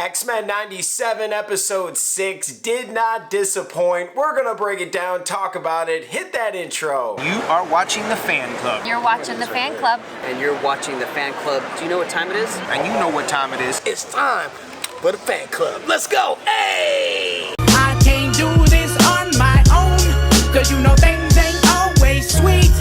X-Men 97 episode 6 did not disappoint. We're gonna break it down, talk about it. Hit that intro. You are watching the Fan Club. You're watching the Fan Club. And you're watching the Fan Club. Do you know what time it is? And you know what time it is. It's time for the Fan Club. Let's go. Hey! I can't do this on my own, cause you know things ain't always sweet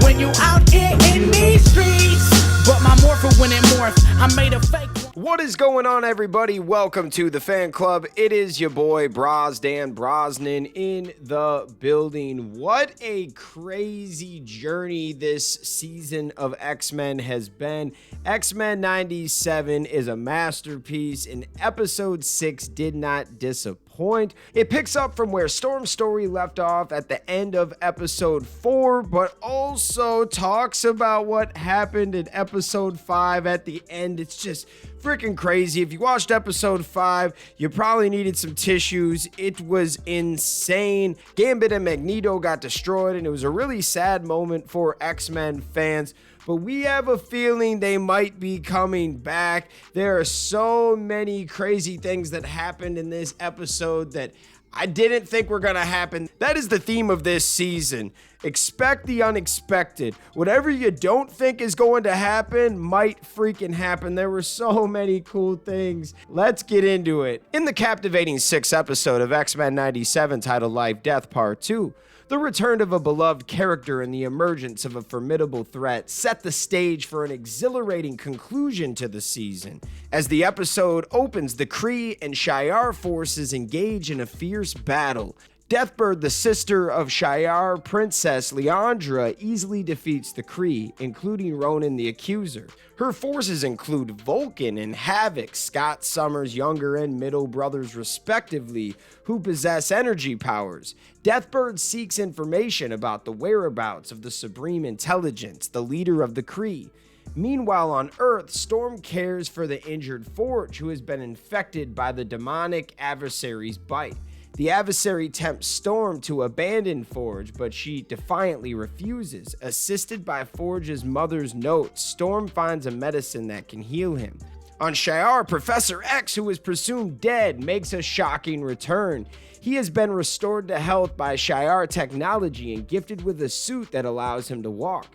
when you out here in these streets. But my morpher when it morph, I made a fake. What is going on, everybody? Welcome to the Fan Club. It is your boy Dan Brosnan in the building. What a crazy journey this season of X-Men has been. X-Men 97 is a masterpiece, and episode 6 did not disappoint. It picks up from where Storm's story left off at the end of episode 4, but also talks about what happened in episode 5 at the end. It's just freaking crazy. If you watched episode 5, you probably needed some tissues. It was insane. Gambit and Magneto got destroyed, and it was a really sad moment for X-Men fans. But we have a feeling they might be coming back. There are so many crazy things that happened in this episode that I didn't think were gonna happen. That is the theme of this season. Expect the unexpected. Whatever you don't think is going to happen might freaking happen. There were so many cool things. Let's get into it. In the captivating 6th episode of X-Men 97 titled Lifedeath Part 2, the return of a beloved character and the emergence of a formidable threat set the stage for an exhilarating conclusion to the season. As the episode opens, the Kree and Shi'ar forces engage in a fierce battle. Deathbird, the sister of Shi'ar Princess Liandra, easily defeats the Kree, including Ronan the Accuser. Her forces include Vulcan and Havoc, Scott Summers' younger and middle brothers respectively, who possess energy powers. Deathbird seeks information about the whereabouts of the Supreme Intelligence, the leader of the Kree. Meanwhile, on Earth, Storm cares for the injured Forge, who has been infected by the demonic adversary's bite. The adversary tempts Storm to abandon Forge, but she defiantly refuses. Assisted by Forge's mother's notes, Storm finds a medicine that can heal him. On Shi'ar, Professor X, who is presumed dead, makes a shocking return. He has been restored to health by Shi'ar technology and gifted with a suit that allows him to walk.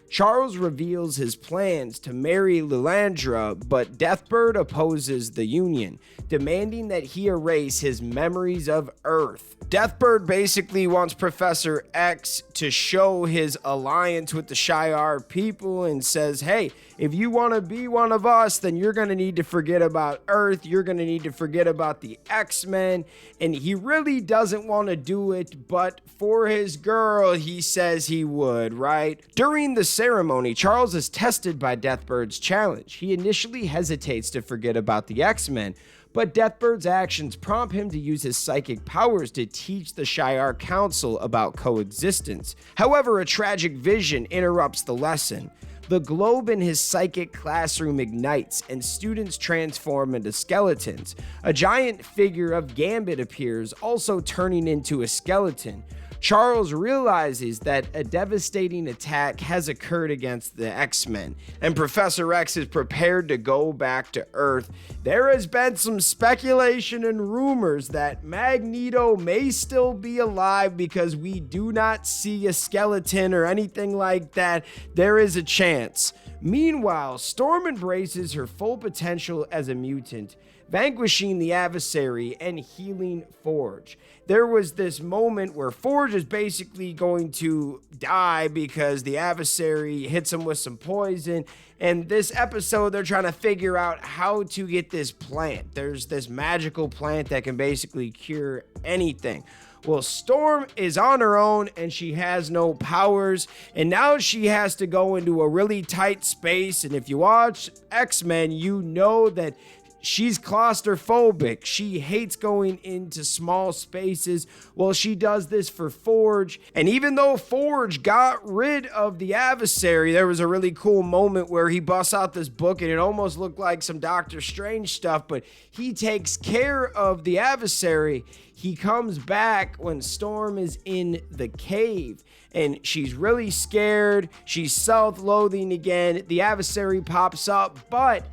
Charles reveals his plans to marry Lilandra, but Deathbird opposes the union, demanding that he erase his memories of Earth. Deathbird basically wants Professor X to show his alliance with the Shi'ar people and says, hey, if you want to be one of us, then you're going to need to forget about Earth. You're going to need to forget about the X-Men. And he really doesn't want to do it, but for his girl, he says he would, right? During the ceremony, Charles is tested by Deathbird's challenge. He initially hesitates to forget about the X-Men, but Deathbird's actions prompt him to use his psychic powers to teach the Shi'ar Council about coexistence. However, a tragic vision interrupts the lesson. The globe in his psychic classroom ignites, and students transform into skeletons. A giant figure of Gambit appears, also turning into a skeleton. Charles realizes that a devastating attack has occurred against the X-Men, and Professor X is prepared to go back to Earth. There has been some speculation and rumors that Magneto may still be alive because we do not see a skeleton or anything like that. There is a chance. Meanwhile, Storm embraces her full potential as a mutant, vanquishing the adversary and healing Forge. There was this moment where Forge is basically going to die because the adversary hits him with some poison. And this episode, they're trying to figure out how to get this plant. There's this magical plant that can basically cure anything. Well, Storm is on her own and she has no powers, and now she has to go into a really tight space. And if you watch X-Men, you know that she's claustrophobic. She hates going into small spaces. Well, she does this for Forge. And even though Forge got rid of the adversary, there was a really cool moment where he busts out this book and it almost looked like some Doctor Strange stuff, but he takes care of the adversary. He comes back when Storm is in the cave and she's really scared. She's self-loathing again. The adversary pops up, but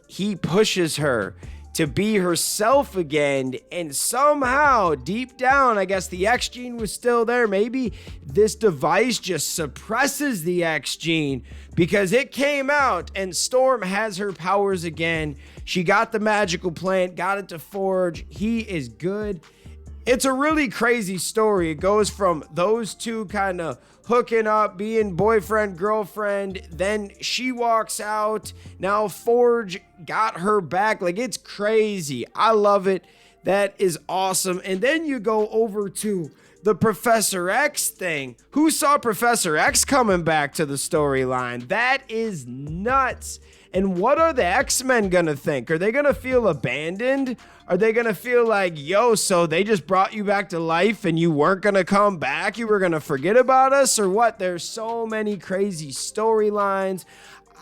he pushes her. to be herself again, and somehow deep down, I guess the X gene was still there. Maybe this device just suppresses the X gene because it came out and Storm has her powers again. She got the magical plant, got it to Forge. He is good. It's a really crazy story. It goes from those two kind of hooking up, being boyfriend, girlfriend. Then she walks out. Now Forge got her back. Like, it's crazy. I love it. That is awesome. And then you go over to the Professor X thing. Who saw Professor X coming back to the storyline? That is nuts. And what are the X-Men gonna think? Are they gonna feel abandoned? Are they gonna feel like, yo, so they just brought you back to life and you weren't gonna come back? You were gonna forget about us or what? There's so many crazy storylines.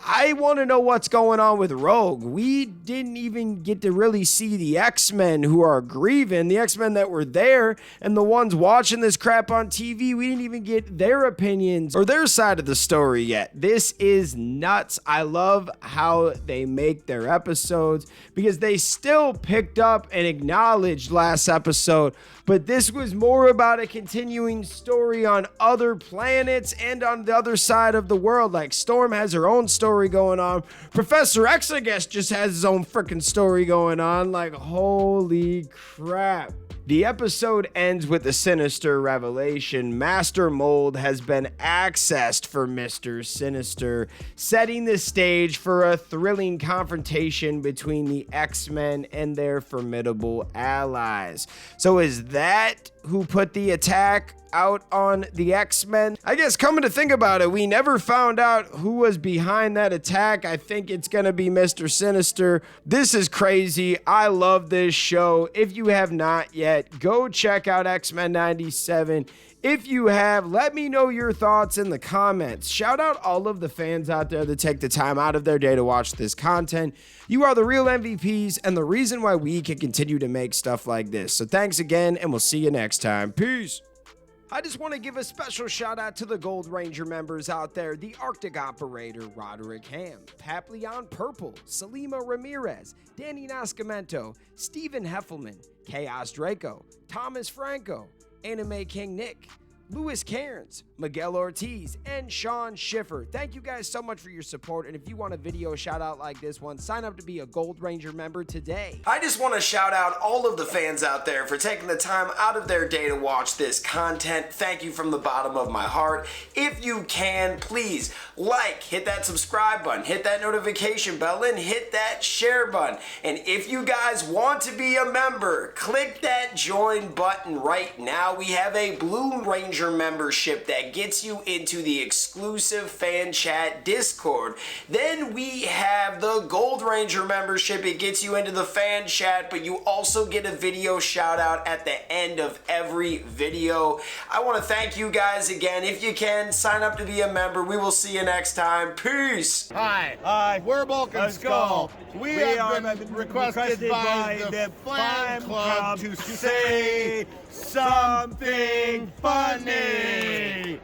I want to know what's going on with Rogue. We didn't even get to really see the X-Men who are grieving, the X-Men that were there, and the ones watching this crap on TV. We didn't even get their opinions or their side of the story yet. This is nuts. I love how they make their episodes because they still picked up and acknowledged last episode, but this was more about a continuing story on other planets and on the other side of the world. Like, Storm has her own story going on. Professor X, I guess, just has his own freaking story going on. Like, holy crap. The episode ends with a sinister revelation. Master Mold has been accessed for Mr. Sinister, setting the stage for a thrilling confrontation between the X-Men and their formidable allies. So is that who put the attack out on the X-Men? I guess, coming to think about it, we never found out who was behind that attack. I think it's gonna be Mr. Sinister. This is crazy. I love this show. If you have not yet, go check out X-Men 97. If you have, let me know your thoughts in the comments. Shout out all of the fans out there that take the time out of their day to watch this content. You are the real MVPs and the reason why we can continue to make stuff like this. So thanks again, and we'll see you next time. Peace. I just want to give a special shout out to the Gold Ranger members out there: the Arctic Operator, Roderick Ham, Papleon Purple, Salima Ramirez, Danny Nascimento, Stephen Heffelman, Chaos Draco, Thomas Franco, Anime King Nick, Louis Cairns, Miguel Ortiz, and Sean Schiffer. Thank you guys so much for your support, and if you want a video shout out like this one, sign up to be a Gold Ranger member today. I just want to shout out all of the fans out there for taking the time out of their day to watch this content. Thank you from the bottom of my heart. If you can, please like, hit that subscribe button, hit that notification bell, and hit that share button. And if you guys want to be a member, click that join button right now. We have a Blue Ranger membership that gets you into the exclusive fan chat Discord. Then we have the Gold Ranger membership. It gets you into the fan chat, but you also get a video shout out at the end of every video. I want to thank you guys again. If you can, sign up to be a member. We will see you next time. Peace. Hi, we're Bulk and Skull. We have been requested by the fan club to say something funny.